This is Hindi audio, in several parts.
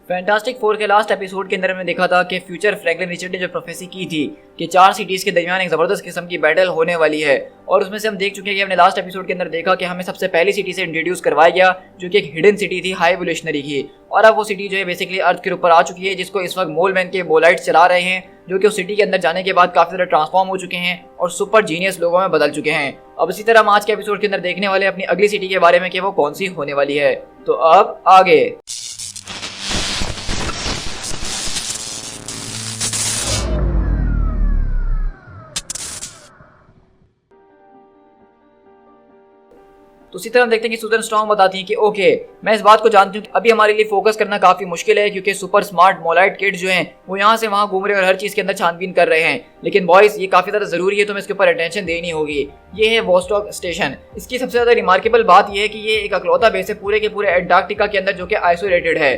फैंटास्टिक फोर के लास्ट एपिसोड के अंदर हमने देखा था कि फ्यूचर फ्रैंकलिन रिचर्ड ने जो प्रोफेसी की थी कि 4 सिटीज के दरमियान एक जबरदस्त किस्म की बैटल होने वाली है, और उसमें से हम देख चुके हैं कि हमने लास्ट एपिसोड के अंदर देखा कि हमें सबसे पहली सिटी से इंट्रोड्यूस करवाया गया जो कि एक हिडन सिटी थी हाई एवोल्यूशनरी की, और अब वो सिटी जो है बेसिकली अर्थ के ऊपर आ चुकी है, जिसको इस वक्त मोलमैन के बोलाइट्स चला रहे हैं, जो कि उस सिटी के अंदर जाने के बाद काफी ज्यादा ट्रांसफॉर्म हो चुके हैं और सुपर जीनियस लोगों में बदल चुके हैं। अब इसी तरह हम आज के एपिसोड के अंदर देखने वाले अपनी अगली सिटी के बारे में कि वो कौन सी होने वाली है। तो अब आगे तो उसी तरह हम देखते हैं कि सुजन स्ट्रॉन्ग बताती हैं कि ओके, मैं इस बात को जानती हूँ अभी हमारे लिए फोकस करना काफी मुश्किल है क्योंकि सुपर स्मार्ट मोलाइट किड्स जो हैं वो यहाँ से वहाँ घूम रहे हैं और हर चीज के अंदर छानबीन कर रहे हैं, लेकिन बॉयज ये काफी ज्यादा जरूरी है, तो मैं इसके ऊपर अटेंशन देनी होगी। ये है वोस्टॉक स्टेशन। इसकी सबसे ज्यादा रिमार्केबल बात यह है कि ये एक अकलौता बेस है पूरे के पूरे एंटार्क्टिका के अंदर जो कि आइसोलेटेड है।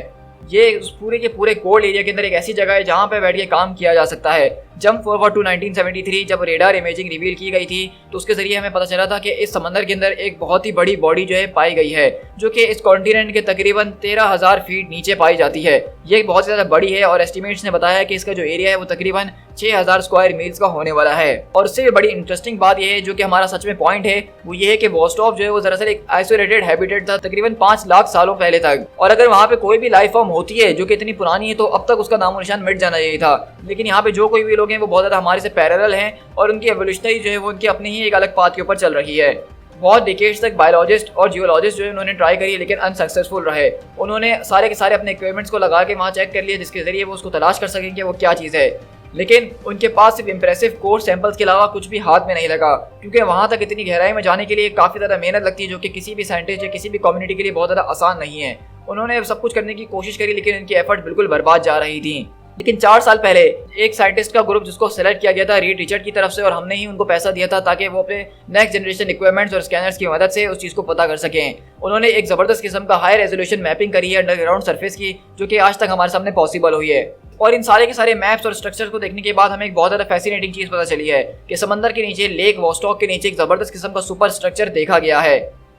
ये उस पूरे के पूरे कोल्ड एरिया के अंदर एक ऐसी जगह है जहाँ पे बैठ के काम किया जा सकता है। जंप फॉरवर्ड टू 1973 जब रेडार इमेजिंग रिवील की गई थी तो उसके जरिए हमें पता चला था कि इस समंदर के अंदर एक बहुत ही बड़ी बॉडी जो है पाई गई है, जो कि इस कॉन्टिनेंट के तकरीबन 13,000 फीट नीचे पाई जाती है। ये बहुत ज़्यादा बड़ी है और एस्टिमेट्स ने बताया है कि इसका जो एरिया है वो तकरीबन 6,000 स्क्वायर मील्स का होने वाला है। और उससे भी बड़ी इंटरेस्टिंग बात यह है, जो कि हमारा सच में पॉइंट है, वो ये है कि वोस्टॉक जो है वो दरअसल एक आइसोलेटेड हैबिटेट था तकरीबन 5 लाख सालों पहले तक, और अगर वहाँ पे कोई भी लाइफ फॉर्म होती है जो कि इतनी पुरानी है तो अब तक उसका नामो निशान मिट जाना चाहिए था। लेकिन यहाँ पे जो कोई भी लोग हैं वो बहुत ज़्यादा हमारे से पैरेलल हैं और उनकी एवोल्यूशनरी जो है वो उनकी अपनी ही एक अलग पाथ के ऊपर चल रही है। बहुत डिकेड्स तक बायोलॉजिस्ट और जियोलॉजिस्ट जो है उन्होंने ट्राई करी लेकिन अनसक्सेसफुल रहे। उन्होंने सारे के सारे अपने इक्विपमेंट्स को लगा के वहाँ चेक कर लिया जिसके जरिए वो उसको तलाश कर सकें कि वो क्या चीज़ है, लेकिन उनके पास सिर्फ इंप्रेसिव कोर सैंपल्स के अलावा कुछ भी हाथ में नहीं लगा, क्योंकि वहाँ तक इतनी गहराई में जाने के लिए काफ़ी ज़्यादा मेहनत लगती है जो कि किसी भी साइंटिस्ट या किसी भी कम्युनिटी के लिए बहुत ज़्यादा आसान नहीं है। उन्होंने सब कुछ करने की कोशिश करी लेकिन उनकी एफर्ट बिल्कुल बर्बाद जा रही थी। लेकिन 4 साल पहले एक साइंटिस्ट का ग्रुप जिसको सेलेक्ट किया गया था रीड रिचर्ड की तरफ से, और हमने ही उनको पैसा दिया था ताकि वो अपने नेक्स्ट जनरेशन इक्विपमेंट्स और स्कैनर्स की मदद से उस चीज़ को पता कर सकें। उन्होंने एक ज़बरदस्त किस्म का हाई रेजोल्यूशन मैपिंग करी है अंडरग्राउंड सरफेस की, जो कि आज तक हमारे सामने पॉसिबल हुई है। और इन सारे के सारे मैप्स और स्ट्रक्चर्स को देखने के बाद हमें एक बहुत ज़्यादा फैसिनेटिंग चीज़ पता चली है कि समंदर के नीचे लेक वोस्टॉक के नीचे एक ज़बरदस्त किस्म का सुपर स्ट्रक्चर देखा गया है।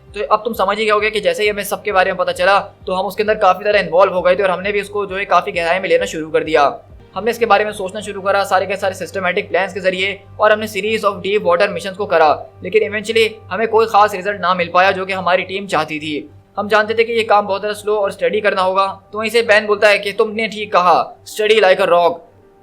तो अब तुम समझ ही गए होगे कि जैसे ही हमें सबके बारे में पता चला तो हम उसके अंदर काफ़ी ज़्यादा इन्वॉल्व हो गए थे और हमने भी उसको जो है काफ़ी गहराई में लेना शुरू कर दिया। हमने इसके बारे में सोचना शुरू करा सारे के सारे सिस्टमैटिक प्लान्स के जरिए, और हमने series of deep water missions को करा, लेकिन इवेंचुअली हमें कोई खास रिजल्ट ना मिल पाया जो कि हमारी टीम चाहती थी। हम जानते थे कि ये काम बहुत ज़्यादा स्लो और स्टडी करना होगा। तो वहीं से बैन बोलता है कि तुमने ठीक कहा, स्टडी लाइक अ रॉक।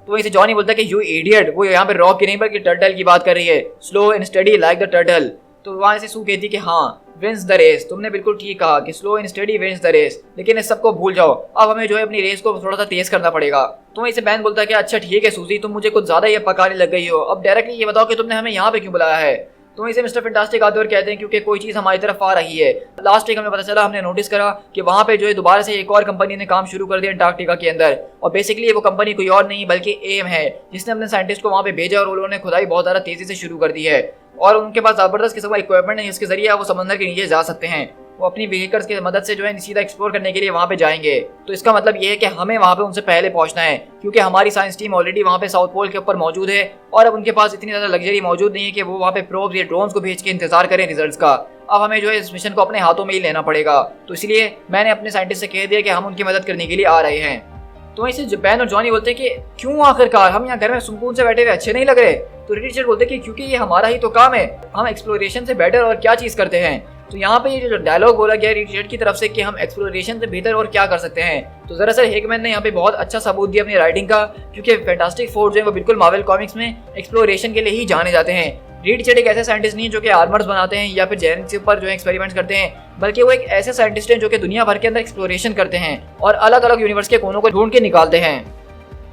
तो वहीं से जॉनी बोलता है कि यू इडियट, वो यहाँ पे रॉक की नहीं बल्कि टर्टल की बात कर रही है, slow and study like the turtle. तो वहाँ से सू कहती कि हाँ विंस द रेस, तुमने बिल्कुल ठीक कहा कि slow and study wins the race, लेकिन इस सबको भूल जाओ, अब हमें जो है अपनी रेस को थोड़ा सा तेज करना पड़ेगा। तो वहीं से बैन बोलता है कि अच्छा ठीक है सूजी, तुम मुझे कुछ ज़्यादा ये पकाने लग गई हो, अब डायरेक्टली ये बताओ कि तुमने हमें यहाँ पे क्यों बुलाया है। तो वहीं से मिस्टर फैंटास्टिक आते और कहते हैं क्योंकि कोई चीज़ हमारी तरफ आ रही है। लास्ट वीक हमें पता चला, हमने नोटिस करा कि वहाँ पे जो है दोबारा से एक और कंपनी ने काम शुरू कर दिया अंटार्कटिका के अंदर, और बेसिकली वो कंपनी कोई और नहीं बल्कि एम है, जिसने अपने साइंटिस्ट को वहाँ पे भेजा और उन्होंने खुदाई बहुत ज़्यादा तेज़ी से शुरू कर दी है, और उनके पास ज़बरदस्त किस्म का इक्विपमेंट है जिसके जरिए वो समंदर के नीचे जा सकते हैं। वो अपनी व्हीकल्स की मदद से जो है सीधा एक्सप्लोर करने के लिए वहाँ पे जाएंगे। तो इसका मतलब ये है कि हमें वहाँ पे उनसे पहले पहुँचना है, क्योंकि हमारी साइंस टीम ऑलरेडी वहाँ पे साउथ पोल के ऊपर मौजूद है, और अब उनके पास इतनी ज़्यादा लग्जरी मौजूद नहीं है कि वो वहाँ पे प्रोब्स या ड्रोन्स को भेज के इंतजार करें रिजल्ट्स का। अब हमें जो है इस मिशन को अपने हाथों में ही लेना पड़ेगा। तो इसलिए मैंने अपने साइंटिस्ट से कह दिया कि हम उनकी मदद करने के लिए आ रहे हैं। तो इसे बैन और जॉनी बोलते हैं कि क्यों आखिरकार, हम यहाँ घर में सुकून से बैठे हुए अच्छे नहीं लग रहे। तो रिचर्ड बोलते हैं कि क्योंकि ये हमारा ही तो काम है, हम एक्सप्लोरेशन से बेटर और क्या चीज़ करते हैं। तो यहाँ पे ये जो डायलॉग बोला गया रिचर्ड की तरफ से कि हम एक्सप्लोरेशन से बेहतर और क्या कर सकते हैं, तो दरअसल हिकमैन ने यहाँ पे बहुत अच्छा सबूत दिया अपनी राइटिंग का, क्योंकि फैंटास्टिक फोर जो है वो बिल्कुल मार्वल कॉमिक्स में एक्सप्लोरेशन के लिए ही जाने जाते हैं। रीड रिचर्ड एक ऐसे साइंटिस्ट नहीं है जो कि आर्मर्स बनाते हैं या फिर जेनेटिक्स के ऊपर जो है एक्सपेरिमेंट्स करते हैं, बल्कि वो एक ऐसे साइंटिस्ट हैं जो कि दुनिया भर के अंदर एक्सप्लोरेशन करते हैं और अलग अलग यूनिवर्स के कोनों को ढूंढ के निकालते हैं।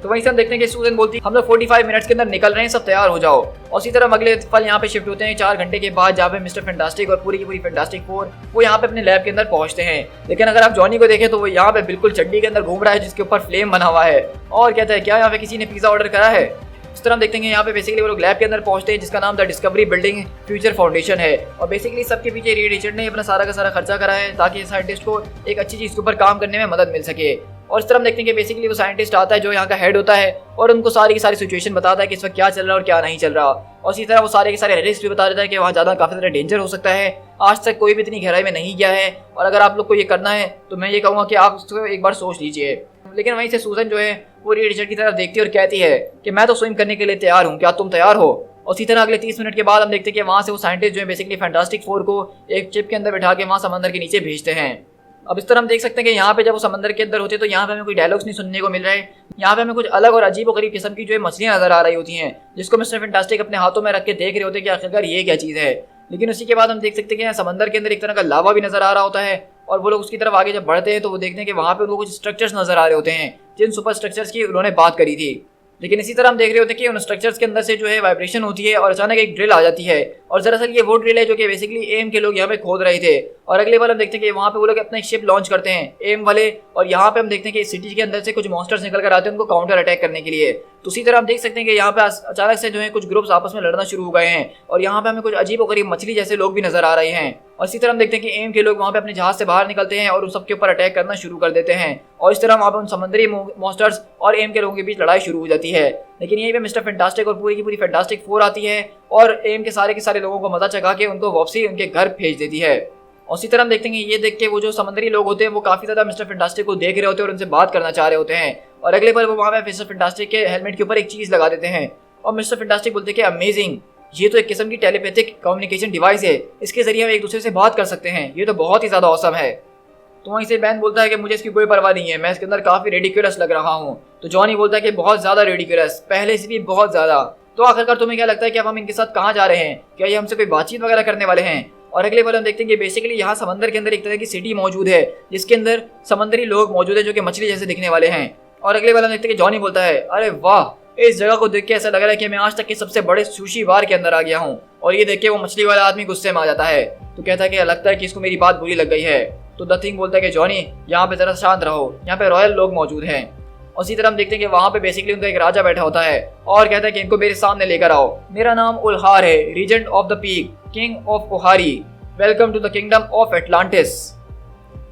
तो वहीं से हम देखते हैं कि सूजन बोलती है हम लोग 45 मिनट्स के अंदर निकल रहे हैं, सब तैयार हो जाओ। और इसी तरह अगले पल यहाँ पे शिफ्ट होते हैं 4 घंटे के बाद, जहाँ पे मिस्टर फैंटास्टिक और पूरी की पूरी फैंटास्टिक फोर वो यहाँ पे अपने लैब के अंदर पहुंचते हैं। लेकिन अगर आप जॉनी को देखें तो वो यहाँ पे बिल्कुल चड्डी के अंदर घूम रहा है जिसके ऊपर फ्लेम बना हुआ है, और कहता है क्या यहाँ पे किसी ने पिज्जा ऑर्डर करा है। इस तरह हम देखते हैं यहाँ पे बेसिकली वो लोग लैब के अंदर पहुंचते हैं जिसका नाम the discovery building future foundation है, और बेसिकली सबके पीछे रीड रिचर्ड ने अपना सारा का सारा खर्चा करा है ताकि साइंटिस्ट को एक अच्छी चीज़ के ऊपर काम करने में मदद मिल सके। और इस तरह हम देखते हैं कि बेसिकली वो साइंटिस्ट आता है जो यहाँ का हेड होता है और उनको सारी की सारी सिचुएशन बताता है कि इस वक्त क्या चल रहा है और क्या नहीं चल रहा, और इसी तरह वो सारे के सारे रिस्क भी बता देता है कि वहाँ ज़्यादा काफ़ी ज़्यादा डेंजर हो सकता है, आज तक कोई भी इतनी गहराई में नहीं गया है, और अगर आप लोग को ये करना है तो मैं ये कहूँगा कि आप उसको एक बार सोच लीजिए। लेकिन वहीं से सूजन जो है वो रीड रिचर्ड की तरफ देखती है और कहती है कि मैं तो स्विम करने के लिए तैयार हूँ, क्या तुम तैयार हो? और इसी तरह अगले 30 मिनट के बाद हम देखते हैं कि वहाँ से वो साइंटिस्ट जो है बेसिकली फैंटास्टिक फोर को एक चिप के अंदर बैठा के वहाँ समंदर के नीचे भेजते हैं। अब इस तरह हम देख सकते हैं कि यहाँ पे जब वो समंदर के अंदर होते हैं तो यहाँ पे हमें कोई डायलॉग्स नहीं सुनने को मिल रहे हैं। यहाँ पे हमें कुछ अलग और अजीब और गरीब किस्म की जो है मछलियाँ नजर आ रही होती हैं, जिसको मिस्टर फैंटास्टिक अपने हाथों में रख के देख रहे होते हैं कि आखिरकार ये क्या चीज़ है। लेकिन उसी के बाद हम देख सकते हैं कि समंदर के अंदर एक तरह का लावा भी नजर आ रहा होता है और वो लोग उसकी तरफ आगे जब बढ़ते हैं तो वो देखते हैं कि वहाँ पे उनको कुछ स्ट्रक्चर्स नजर आ रहे होते हैं जिन सुपर स्ट्रक्चर्स की उन्होंने बात करी थी। लेकिन इसी तरह हम देख रहे होते हैं कि उन स्ट्रक्चर्स के अंदर से जो है वाइब्रेशन होती है और अचानक एक ड्रिल आ जाती है और दरअसल ये वो ड्रिल है जो कि बेसिकली एम के लोग यहाँ पे खोद रहे थे। और अगले बार हम देखते हैं कि वहाँ पे वो लोग अपना एक शिप लॉन्च करते हैं एम वाले, और यहाँ पे हम देखते हैं कि सिटी के अंदर से कुछ मॉन्स्टर्स निकल कर आते हैं उनको काउंटर अटैक करने के लिए। तो उसी तरह हम देख सकते हैं कि यहाँ पे अचानक से जो है कुछ ग्रुप्स आपस में लड़ना शुरू हो गए हैं और यहाँ पे हमें कुछ अजीब और गरीब मछली जैसे लोग भी नजर आ रहे हैं। और इसी तरह हम देखते हैं कि एम के लोग वहाँ पे अपने जहाज से बाहर निकलते हैं और उन सबके ऊपर अटैक करना शुरू कर देते हैं और इस तरह वहाँ पे उन समुद्री मॉन्स्टर्स और एम के लोगों के बीच लड़ाई शुरू हो जाती है। लेकिन यहीं पे मिस्टर फैंटास्टिक और पूरी की पूरी फैंटास्टिक फोर आती है और एम के सारे लोगों को मजा चखा के उनको वापसी उनके घर भेज देती है। और इसी तरह हम देखते हैं कि ये देख के वो जो समुद्री लोग होते हैं वो काफी ज्यादा मिस्टर फैंटास्टिक को देख रहे होते हैं और उनसे बात करना चाह रहे होते हैं। और अगले बार वो वहाँ पे मिस्टर फैंटास्टिक के हेलमेट के ऊपर एक चीज लगा देते हैं और मिस्टर फैंटास्टिक बोलते हैं कि अमेजिंग, ये तो एक किस्म की टेलीपैथिक कम्युनिकेशन डिवाइस है, इसके जरिए हम एक दूसरे से बात कर सकते हैं, ये तो बहुत ही ज्यादा औसम है। तो वहीं से बैन बोलता है कि मुझे इसकी कोई परवाह नहीं है, मैं इसके अंदर काफी रेडिकुलस लग रहा हूँ। तो जॉनी बोलता है कि बहुत ज्यादा रेडिकुलस, पहले से भी बहुत ज्यादा। तो आखिरकार तुम्हें क्या लगता है कि अब हम इनके साथ कहाँ जा रहे हैं, क्या ये हमसे कोई बातचीत वगैरह करने वाले हैं? और अगले बार हम देखते हैं कि बेसिकली यहाँ समंदर के अंदर एक तरह की सिटी मौजूद है जिसके अंदर समंदरी लोग मौजूद है जो कि मछली जैसे दिखने वाले हैं। और अगले बार हम देखते हैं कि जॉनी बोलता है, अरे वाह, इस जगह को देख के ऐसा लग रहा है कि मैं आज तक के सबसे बड़े सुशी बार के अंदर आ गया हूँ। और ये देख के वो मछली वाला आदमी गुस्से में आ जाता है, तो कहता है कि लगता है कि इसको मेरी बात बुरी लग गई है। तो द थिंग बोलता है कि जॉनी यहाँ पे जरा शांत रहो, यहाँ पे रॉयल लोग मौजूद हैं। और इसी तरह हम देखते हैं कि वहाँ पे बेसिकली उनका एक राजा बैठा होता है और कहता है कि इनको मेरे सामने लेकर आओ, मेरा नाम उल्हार है, regent of the peak, king of Ohari, welcome to the kingdom of Atlantis.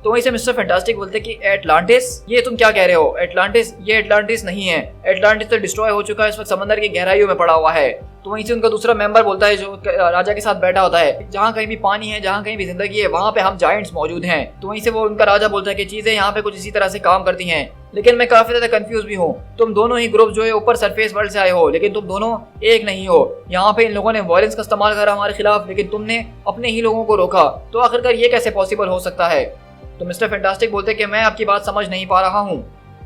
तो वहीं से मिस्टर फैंटास्टिक बोलते हैं कि एटलांटिस, ये तुम क्या कह रहे हो? एटलांटिस, ये एटलांटिस नहीं है, एटलांटिस तो डिस्ट्रॉय हो चुका है, इस वक्त समंदर की गहराइयों में पड़ा हुआ है। तो वहीं से उनका दूसरा मेंबर बोलता है जो राजा के साथ बैठा होता है, जहाँ कहीं भी पानी है, जहाँ कहीं भी जिंदगी है, वहाँ पे हम जायंट्स मौजूद हैं। तो वहीं से वो उनका राजा बोलता है कि चीजें यहाँ पे कुछ इसी तरह से काम करती हैं, लेकिन मैं काफी ज्यादा कंफ्यूज भी हूँ। तुम दोनों ही ग्रुप जो है ऊपर सरफेस वर्ल्ड से आए हो, लेकिन तुम दोनों एक नहीं हो। यहाँ पे इन लोगों ने वायलेंस का इस्तेमाल करा हमारे खिलाफ, लेकिन तुमने अपने ही लोगों को रोका। तो आखिरकार ये कैसे पॉसिबल हो सकता है? तो मिस्टर फैंटास्टिक बोलते हैं कि मैं आपकी बात समझ नहीं पा रहा हूँ।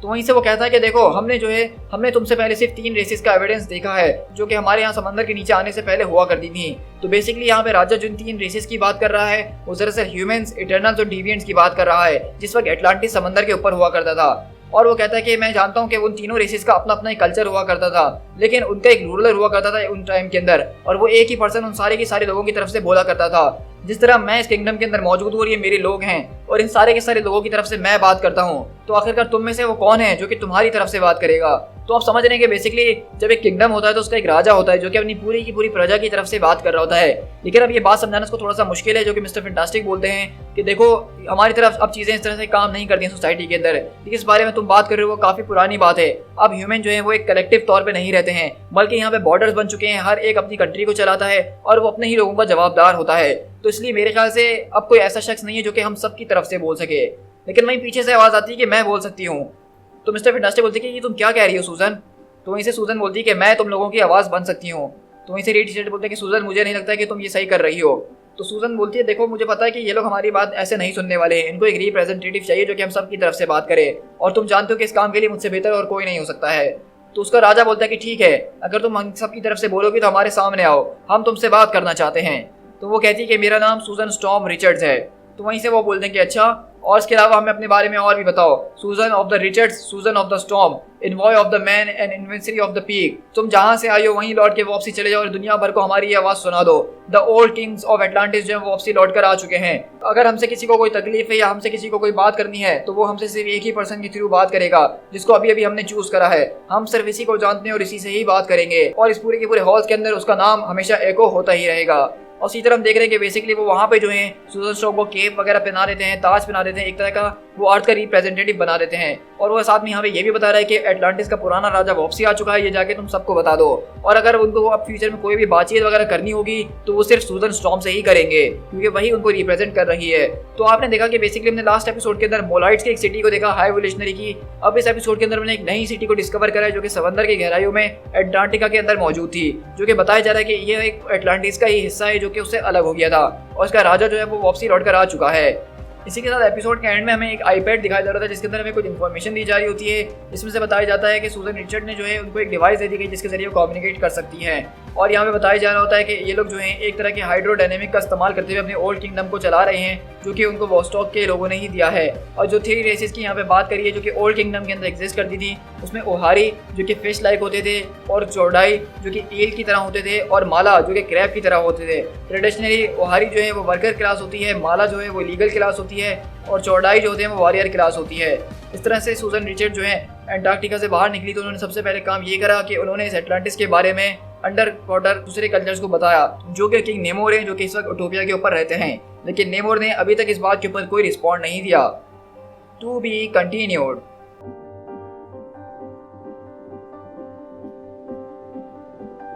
तो वहीं से वो कहता है कि देखो, हमने तुमसे पहले सिर्फ 3 रेसेस का एविडेंस देखा है जो कि हमारे यहाँ समंदर के नीचे आने से पहले हुआ करती थी। तो बेसिकली यहाँ पे राजा जिन 3 रेसेस की बात कर रहा है वो दरअसल ह्यूमंस, इटर्नल्स और डिविएंट्स की बात कर रहा है, जिस वक्त एटलांटिस समंदर के ऊपर हुआ करता था। और वो कहता है कि मैं जानता हूँ कि उन तीनों रेसेस का अपना अपना एक कल्चर हुआ करता था, लेकिन उनका एक रूलर हुआ करता था उन टाइम के अंदर, और वो एक ही पर्सन उन सारे के सारे लोगों की तरफ से बोला करता था। जिस तरह मैं इस किंगडम के अंदर मौजूद हूँ और ये मेरे लोग हैं और इन सारे के सारे लोगों की तरफ से मैं बात करता हूँ, तो आखिरकार तुम में से वो कौन है जो कि तुम्हारी तरफ से बात करेगा? तो आप समझ रहे हैं कि बेसिकली जब एक किंगडम होता है तो उसका एक राजा होता है जो कि अपनी पूरी की पूरी प्रजा की तरफ से बात कर रहा होता है। लेकिन अब ये बात समझाना उसको थोड़ा सा मुश्किल है, जो कि मिस्टर फैंटास्टिक बोलते हैं कि देखो, हमारी तरफ अब चीजें इस तरह से काम नहीं करती हैं सोसाइटी के अंदर। लेकिन इस बारे में तुम बात कर रहे हो वो काफी पुरानी बात है। अब ह्यूमन जो है वो एक कलेक्टिव तौर पे नहीं रहते हैं, बल्कि यहाँ पे बॉर्डर्स बन चुके हैं, हर एक अपनी कंट्री को चलाता है और वो अपने ही लोगों का जवाबदार होता है। तो इसलिए मेरे ख्याल से अब कोई ऐसा शख्स नहीं है जो कि हम सबकी तरफ से बोल सके। लेकिन वहीं पीछे से आवाज आती है कि मैं बोल सकती हूँ। तो मिस्टर फैंटास्टिक बोलते हैं कि ये तुम क्या कह रही हो सूजन? तो वहीं से सूजन बोलती है कि मैं तुम लोगों की आवाज़ बन सकती हूँ। तो वहीं से रेड टी-शर्ट बोलते हैं कि सूजन, मुझे नहीं लगता कि तुम ये सही कर रही हो। तो सूजन बोलती है, देखो मुझे पता है कि ये लोग हमारी बात ऐसे नहीं सुनने वाले हैं, इनको एक रिप्रेजेंटेटिव चाहिए जो कि हम सब की तरफ से बात करे, और तुम जानते हो कि इस काम के लिए मुझसे बेहतर और कोई नहीं हो सकता है। तो उसका राजा बोलता है कि ठीक है, अगर तुम हम सब की तरफ से बोलोगी तो हमारे सामने आओ, हम तुमसे बात करना चाहते हैं। तो वो कहती है कि मेरा नाम सूजन स्टॉर्म रिचर्ड्स है। तो वहीं से वो बोलते हैं कि अच्छा, और इसके अलावा हमें अपने बारे में और भी बताओ। Susan of the Richards, Susan of the storm, envoy of the man and inventory of the peak. तुम जहां से आए हो वहीं लौट के वापसी चले जाओ और दुनिया भर को हमारी ये आवाज सुना दो। The old Kings of Atlantis जो है वो वापसी लौट कर आ चुके हैं। अगर हमसे किसी को कोई तकलीफ है या हमसे किसी को कोई बात करनी है तो वो हमसे सिर्फ एक ही पर्सन के थ्रू बात करेगा, जिसको अभी अभी हमने चूज करा है। हम सिर्फ इसी को जानते हैं और इसी से ही बात करेंगे, और इस पूरे के पूरे हॉल के अंदर उसका नाम हमेशा एको होता ही रहेगा। और इसी तरह हम देख रहे हैं कि बेसिकली वो वहाँ पे जो है सूजन स्टॉर्म को केप वगैरह पहना देते हैं, ताज पहना देते हैं, एक तरह का वो अर्थ का रिप्रेजेंटेटिव बना देते हैं। और वो साथ में यहाँ पे ये भी बता रहा है कि एटलांटिस का पुराना राजा वापसी आ चुका है, ये जाके तुम सबको बता दो। और अगर उनको अब फ्यूचर में कोई भी बातचीत वगैरह करनी होगी तो वो सिर्फ सूजन स्टॉर्म से ही करेंगे, क्योंकि वही उनको रिप्रेजेंट कर रही है। तो आपने देखा कि बेसिकली हमने लास्ट एपिसोड के अंदर मोलाइट्स की एक सिटी को देखा, हाई एवोल्यूशनरी की। अब इस एपिसोड के अंदर मैंने एक नई सिटी को डिस्कवर करा है जो कि समंदर की गहराइयों में एटलांटिका के अंदर मौजूद थी, जो कि बताया जा रहा है कि ये एक एटलांटिस का ही हिस्सा है जो कि उससे अलग हो गया था और उसका राजा जो है वो वापसी लौट कर आ चुका है। इसी के साथ एपिसोड के एंड में हमें एक आईपैड दिखाया जा रहा था जिसके अंदर हमें कुछ इन्फॉर्मेशन दी जा रही होती है। इसमें से बताया जाता है कि सूजन रिचर्ड ने जो है उनको एक डिवाइस दे दी गई जिसके जरिए वो कम्युनिकेट कर सकती है। और यहाँ पे बताया जा रहा होता है कि ये लोग जो हैं एक तरह के हाइड्रोडायनेमिक का इस्तेमाल करते हुए अपने ओल्ड किंगडम को चला रहे हैं, जो कि उनको वॉस्टॉक के लोगों ने ही दिया है। और जो 3 रेसेस की यहाँ पे बात करी है जो कि ओल्ड किंगडम के अंदर एग्जिस्ट करती थी, उसमें ओहारी जो कि फिश लाइक होते थे, और चौड़ाई जो कि ईल की तरह होते थे, और माला जो कि क्रैब की तरह होते थे। ट्रेडिशनली ओहारी जो है वो वर्कर क्लास होती है, माला जो है वो लीगल क्लास होती है, और चौड़ाई जो होते हैं वो वॉरियर क्लास होती है। इस तरह से सूजन रिचर्ड जो है अंटार्कटिका से बाहर निकली तो उन्होंने सबसे पहले काम ये करा कि उन्होंने इस एटलांटिस के बारे में अंडर वाटर दूसरे कल्चर्स को बताया, जो कि किंग नेमोर है, जो कि इस वक्त यूटोपिया के ऊपर रहते हैं। लेकिन नेमोर ने अभी तक इस बात के ऊपर कोई रिस्पॉन्ड नहीं दिया। To be continued.